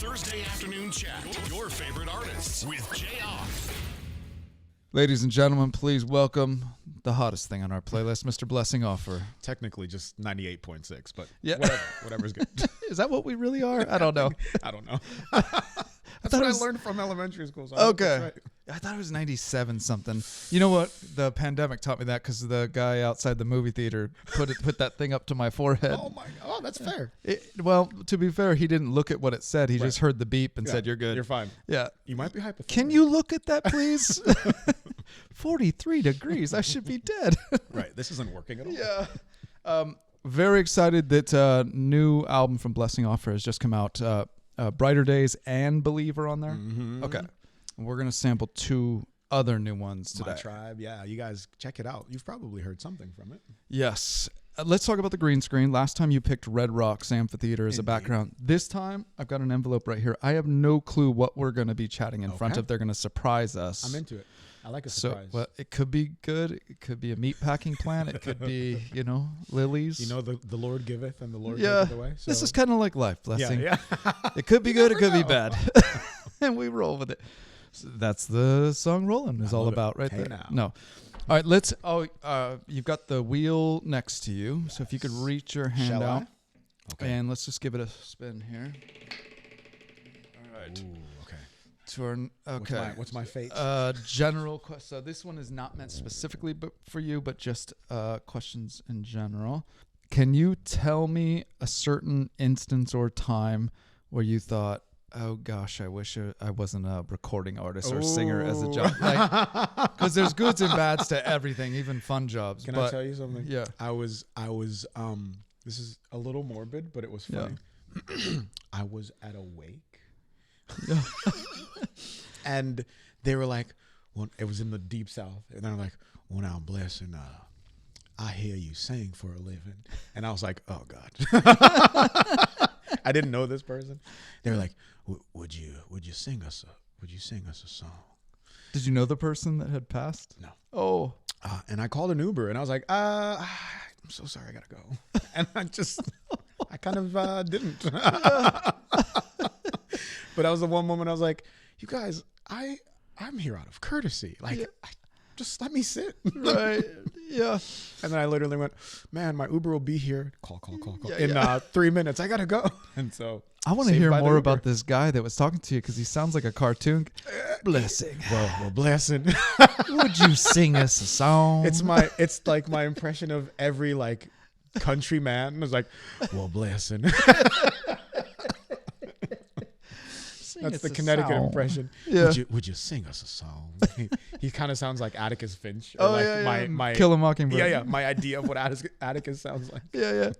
Thursday afternoon chat. Your favorite artists with Jayar. Ladies and gentlemen, please welcome the hottest thing on our playlist, Mr. Blessing Offor. Technically just 98.6, but Yeah. whatever's good. Is that what we really are? I don't know. I don't know. That's what I learned from elementary school. So Okay. Right. I thought it was 97 something. You know what? The pandemic taught me that because the guy outside the movie theater put that thing up to my forehead. Oh, my. Oh, that's fair. Well, to be fair, he didn't look at what it said. He just heard the beep and said, "You're good. You're fine." Yeah. You might be hypothermic. Can you look at that, please? 43 degrees. I should be dead. Right. This isn't working at all. Yeah. Very excited that new album from Blessing Offor has just come out. Brighter Days and Believe are on there. Mm-hmm. Okay. We're going to sample two other new ones today. My Tribe. Yeah. You guys check it out. You've probably heard something from it. Yes. Let's talk about the green screen. Last time you picked Red Rocks Amphitheater as a Indeed. background. This time, I've got an envelope right here. I have no clue what we're going to be chatting in front of. They're going to surprise us. I'm into it. I like a surprise. So, well, it could be good. It could be a meat packing plant. It could be, lilies. You know, the Lord giveth and the Lord Yeah. taketh away. So. This is kind of like life, Blessing. Yeah. It could be good. It could be know. bad. And we roll with it. So that's the song Rollin' is all about right Hey there. now. No. All right, let's. You've got the wheel next to you. So if you could reach your hand Shall out. I? Okay. And let's just give it a spin here. All right. Ooh, okay. Okay. What's my fate? General question. So this one is not meant specifically for you, but just questions in general. Can you tell me a certain instance or time where you thought, "Oh gosh, I wish I wasn't a recording artist or singer as a job"? Because there's goods and bads to everything, even fun jobs. Can I tell you something? Yeah. I was. This is a little morbid, but it was funny. Yeah. I was at a wake. Yeah. And they were like, well, it was in the deep south. And they're like, "Well, now, Blessing, I hear you sing for a living." And I was like, oh, God. I didn't know this person. They were like, would you sing us a song? Did you know the person that had passed? No. Oh. And I called an Uber, and I was like, I'm so sorry, I got to go. And I kind of didn't. But that was the one moment I was like, you guys, I'm here out of courtesy. Like, just let me sit. Right. Yeah. And then I literally went, man, my Uber will be here. Call. Yeah, In 3 minutes, I got to go. And so I want to hear more about this guy that was talking to you because he sounds like a cartoon. Blessing. Well, Blessing. Would you sing us a song? It's like my impression of every like country man. It was like, well, Blessing. That's the Connecticut impression. Yeah. Would you sing us a song? He kind of sounds like Atticus Finch. Or my Kill a Mockingbird. Yeah. My idea of what Atticus sounds like. Yeah.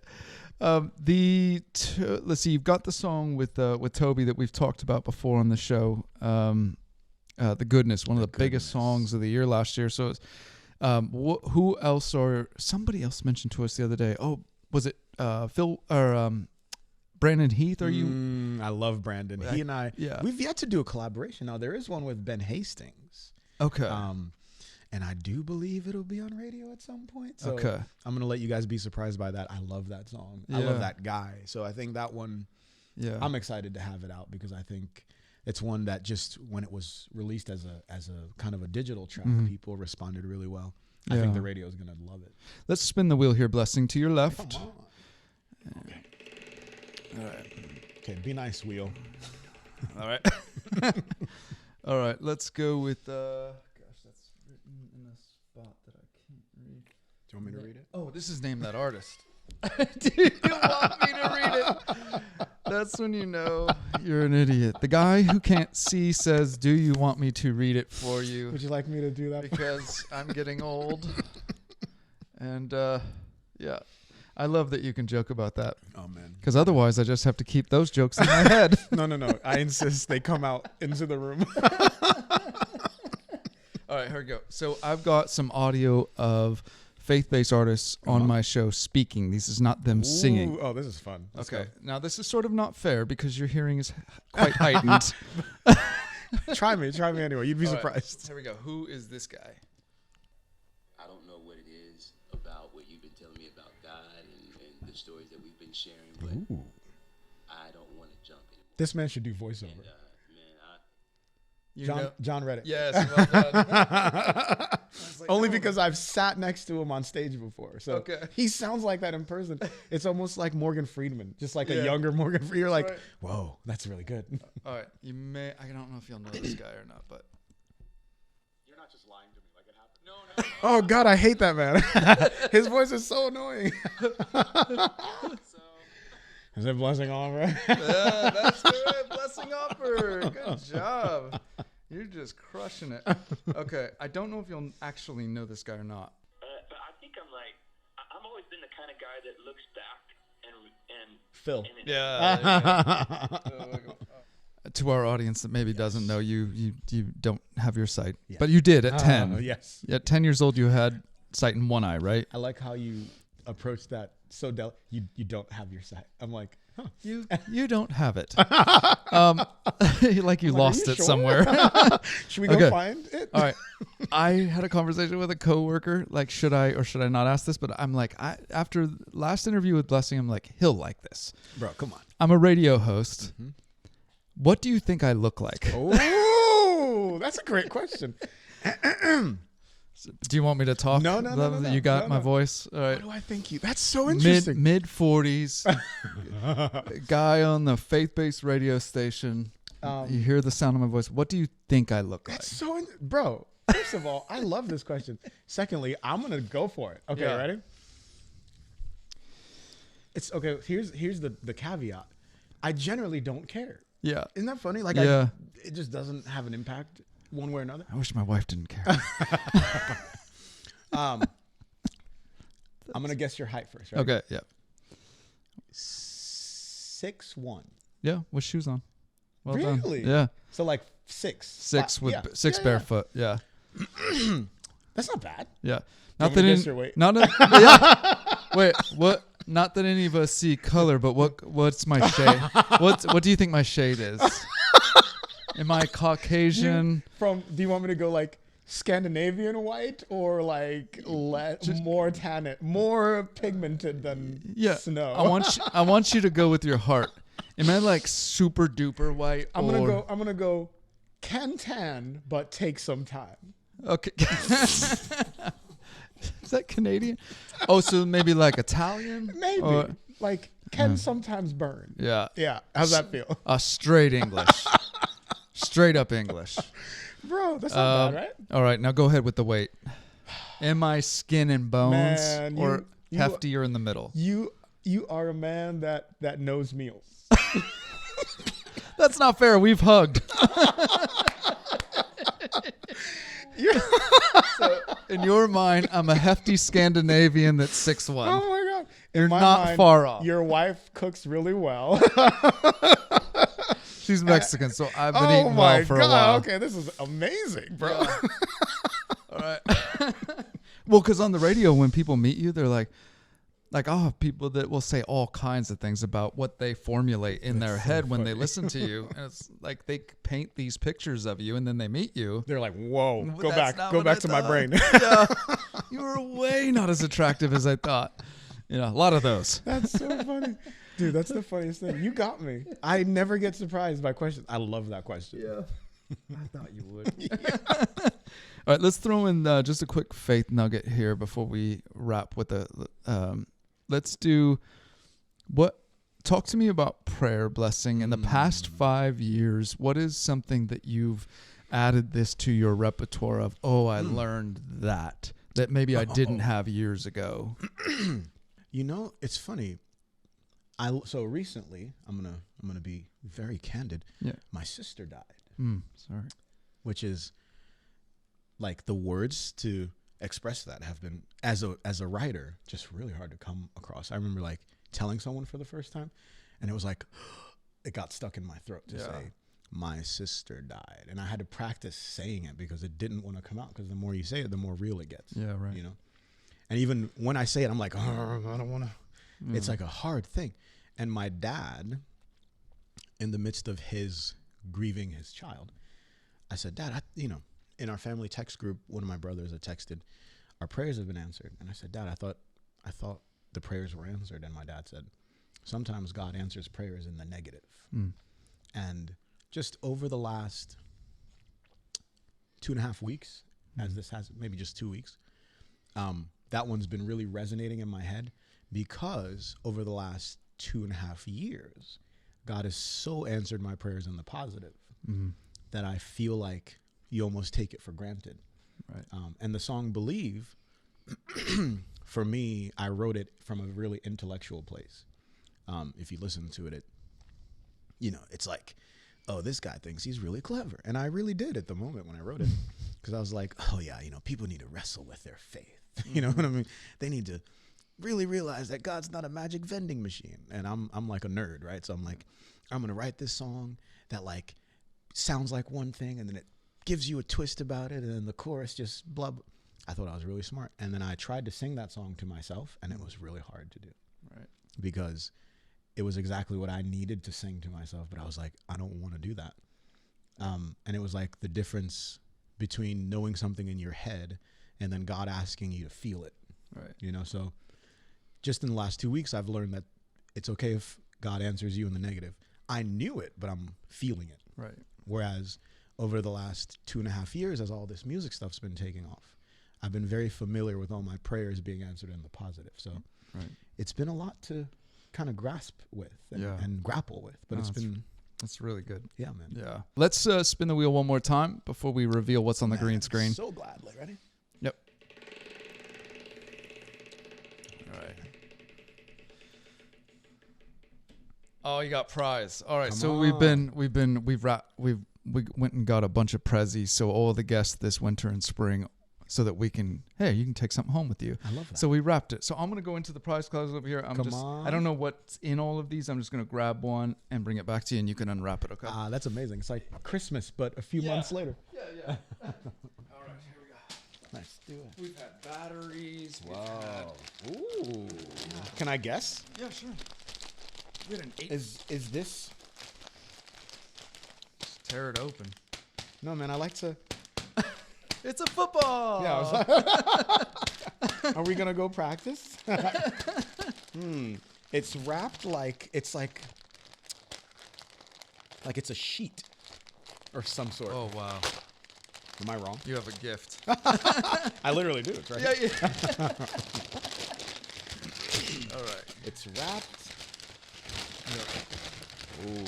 Let's see. You've got the song with Toby that we've talked about before on the show. The Goodness, one of the biggest songs of the year last year. So, it's, who else or somebody else mentioned to us the other day? Oh, was it Phil or Brandon Heath? Are you? I love Brandon. He and I. Yeah. We've yet to do a collaboration. Now there is one with Ben Hastings. Okay. And I do believe it'll be on radio at some point. So Okay. I'm gonna let you guys be surprised by that. I love that song. I love that guy. So I think that one. Yeah. I'm excited to have it out because I think it's one that just when it was released as a kind of a digital track, people responded really well. I think the radio is gonna love it. Let's spin the wheel here, Blessing, to your left. Come on. Okay. All right. Okay. Be nice, wheel. All right. All right. Let's go with. Gosh, that's written in a spot that I can't read. Do you want me to read it? Oh, this is Name That Artist. Do you want me to read it? That's when you know you're an idiot. The guy who can't see says, "Do you want me to read it for you?" Would you like me to do that? Because I'm getting old. And yeah. I love that you can joke about that. Oh, man. Because otherwise, I just have to keep those jokes in my head. No. I insist they come out into the room. All right, here we go. So I've got some audio of faith-based artists on my show speaking. This is not them singing. Oh, this is fun. Let's Okay. Now, this is sort of not fair because your hearing is quite heightened. go. Try me anyway. You'd be All right, surprised. here we go. Who is this guy? I don't know what it is about what you've been telling me about God and the stories that we've been sharing, but I don't want to jump in. This man should do voiceover. And, man, John Reddick. Yes. Well done. Like, Only no. because I've sat next to him on stage before. So Okay. he sounds like that in person. It's almost like Morgan Freeman, just like a Yeah. younger Morgan Freeman. You're like, Right. whoa, that's really good. All right. I don't know if you'll know this guy or not, but you're not just lying to me like it happened. No. Oh, God, I hate that man. His voice is so annoying. Is it Blessing Offor? yeah, that's good. Blessing Offor. Good job. You're just crushing it. Okay. I don't know if you'll actually know this guy or not. But I think I'm always been the kind of guy that looks back and Phil. and To our audience that maybe doesn't know you don't have your sight, but you did at 10. Yes. At 10 years old, you had sight in one eye, right? I like how you approach that so you don't have your sight. I'm like, huh. You don't have it. Like you lost you it sure? somewhere. Should we go Okay. find it? All right. I had a conversation with a coworker. Like, should I or should I not ask this? But I'm like, after last interview with Blessing, I'm like, he'll like this. Bro, come on. I'm a radio host. What do you think I look like? Oh, that's a great question. Do you want me to talk? No. You got my No. voice? All right. What do I think you? That's so interesting. Mid 40s, guy on the faith-based radio station. You hear the sound of my voice. What do you think I look like? That's so, bro. First of all, I love this question. Secondly, I'm gonna go for it. Okay, Yeah. ready? It's okay. Here's the caveat. I generally don't care. Yeah. Isn't that funny? Like, Yeah. it just doesn't have an impact one way or another. I wish my wife didn't care. I'm gonna guess your height first, right? Okay. Yeah. 6'1". Yeah. With shoes on. Well done. Really? Yeah. So like 6. 6 with Yeah. 6 Yeah. barefoot. Yeah. That's not bad. Yeah. want me to guess your weight? Not yeah. Wait. What? Not that any of us see color, but what's my shade? What do you think my shade is? Am I Caucasian? Do you want me to go like Scandinavian white or like more tannin, more pigmented than snow? I want you to go with your heart. Am I like super duper white? I'm gonna go can tan, but take some time. Okay. Is that Canadian? Oh, so maybe like Italian? Maybe Or- like can sometimes burn. yeah. Yeah. How's that feel, Straight English. Straight up English. bro? That's not bad, right? All right, now go ahead with the weight. Am I skin and bones Man, or you- hefty or in the middle? You are a man that knows meals. That's not fair. We've hugged. So in your mind, I'm a hefty Scandinavian that's 6'1". Oh my god! You're In my not mind, far off. Your wife cooks really well. She's Mexican, so I've been Oh eating my well for god! a while. Okay, this is amazing, bro. All right. Well, because on the radio, when people meet you, they're like, I'll have people that will say all kinds of things about what they formulate in their head when they listen to you. And it's like they paint these pictures of you and then they meet you. They're like, whoa, go That's back, not go what back I to my thought. brain. Yeah. You were way not as attractive as I thought. You know, a lot of those. That's so funny. Dude, that's the funniest thing. You got me. I never get surprised by questions. I love that question. Yeah. I thought you would. All right, let's throw in just a quick faith nugget here before we wrap with let's do talk to me about prayer, Blessing. In the past 5 years, what is something that you've added this to your repertoire of, I learned that maybe I didn't have years ago? You know, it's funny. So recently, I'm gonna be very candid. Yeah. My sister died, Sorry. which is like the words to express that have been as a writer just really hard to come across. I remember like telling someone for the first time, and it was like it got stuck in my throat to say my sister died, and I had to practice saying it because it didn't want to come out, because the more you say it, the more real it gets. Yeah, right. You know, and even when I say it, I'm like, I don't want to. It's like a hard thing. And my dad, in the midst of his grieving his child, I said, Dad, in our family text group, one of my brothers had texted, our prayers have been answered. And I said, Dad, I thought the prayers were answered. And my dad said, sometimes God answers prayers in the negative. And just over the last 2.5 weeks, as this has maybe just 2 weeks, that one's been really resonating in my head, because over the last 2.5 years, God has so answered my prayers in the positive that I feel like you almost take it for granted. Right. And the song Believe, for me, I wrote it from a really intellectual place. If you listen to it, it's like, oh, this guy thinks he's really clever. And I really did at the moment when I wrote it, because I was like, oh yeah, people need to wrestle with their faith. You know what I mean? They need to really realize that God's not a magic vending machine. And I'm like a nerd, right? So I'm like, I'm going to write this song that like sounds like one thing, and then it gives you a twist about it, and then the chorus just blah. I thought I was really smart. And then I tried to sing that song to myself, and it was really hard to do. Right. Because it was exactly what I needed to sing to myself, but I was like, I don't want to do that. And it was like the difference between knowing something in your head and then God asking you to feel it. Right. So just in the last 2 weeks, I've learned that it's okay if God answers you in the negative. I knew it, but I'm feeling it. Right. Whereas over the last 2.5 years, as all this music stuff's been taking off, I've been very familiar with all my prayers being answered in the positive. So it's been a lot to kind of grasp with and grapple with, but that's really good. Yeah, man. Yeah. Let's spin the wheel one more time before we reveal what's on the green screen. So gladly. Ready? Yep. All right. Oh, you got prize. All right. Come So on. we went and got a bunch of prezzies. So all the guests this winter and spring, so that we can, you can take something home with you. I love that. So we wrapped it. So I'm going to go into the prize closet over here. Come on. I don't know what's in all of these. I'm just going to grab one and bring it back to you, and you can unwrap it, okay? That's amazing. It's like Christmas, but a few months later. Yeah. All right, here we go. Nice. Do it. We've had batteries. Wow. Ooh. Can I guess? Yeah, sure. We had an 8. Is this? Just tear it open. No, man. I like to. It's a football. Yeah. I was like, are we gonna go practice? It's wrapped like it's like it's a sheet or some sort. Oh wow. Am I wrong? You have a gift. I literally do. It's right. Yeah. All right. It's wrapped. Ooh.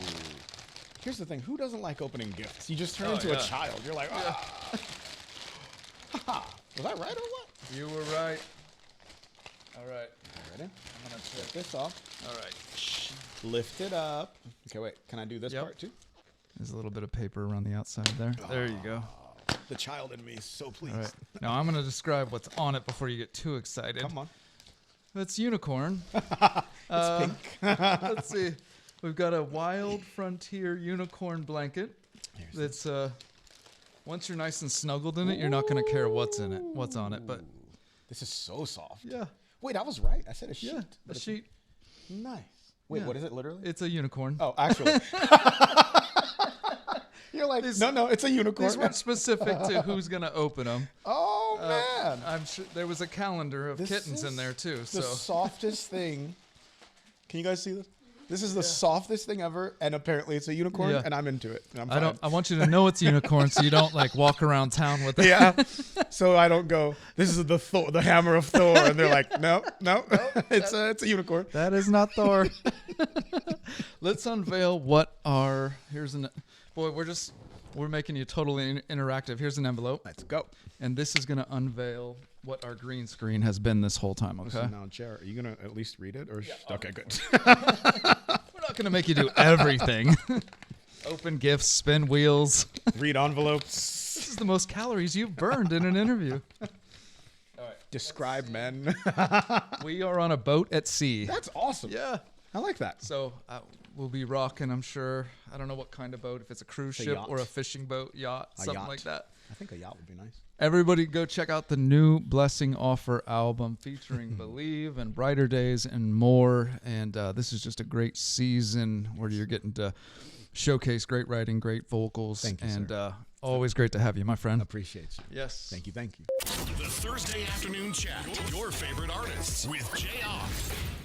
Here's the thing. Who doesn't like opening gifts? You just turn into a child. You're like, was I right or what? You were right. All right. Ready? I'm gonna take this off. All right. Lift it up. Okay, wait. Can I do this part too? There's a little bit of paper around the outside there. There you go. The child in me is so pleased. All right. Now I'm going to describe what's on it before you get too excited. Come on. It's unicorn. It's pink. Let's see. We've got a Wild Frontier unicorn blanket. That's once you're nice and snuggled in it, you're not going to care what's on it. But this is so soft. yeah. Wait, I was right. I said a sheet. Yeah, but a it's sheet. Nice. Wait, Yeah. what is it literally? It's a unicorn. Oh, actually. You're like, no, it's a unicorn. These weren't specific to who's going to open them. Oh, man. I'm sure there was a calendar of This kittens in is there too. The So softest thing. Can you guys see this? This is the softest thing ever, and apparently it's a unicorn, Yeah. and I'm into it. And I'm I fine. want you to know it's a unicorn, so you don't like walk around town with it. Yeah. So I don't go, this is the hammer of Thor, and they're like, no, it's a unicorn. That is not Thor. Let's unveil what our we're making you totally interactive. Here's an envelope, Let's go. and this is gonna unveil what our green screen has been this whole time. Okay. So now, Jayar, are you gonna at least read it, or okay, good. We're not gonna make you do everything. Open gifts, spin wheels. Read envelopes. This is the most calories you've burned in an interview. Describe men. We are on a boat at sea. That's awesome. Yeah. I like that. So we'll be rocking, I'm sure. I don't know what kind of boat, if it's a cruise A ship yacht. or a fishing boat, something yacht. like that. I think a yacht would be nice. Everybody go check out the new Blessing Offor album featuring Believe and Brighter Days and more. And this is just a great season where you're getting to showcase great writing, great vocals. Thank you, and sir. always great to have you, my friend. Appreciate you. Yes. Thank you. The Thursday Afternoon Chat. Your favorite artists with Jayar.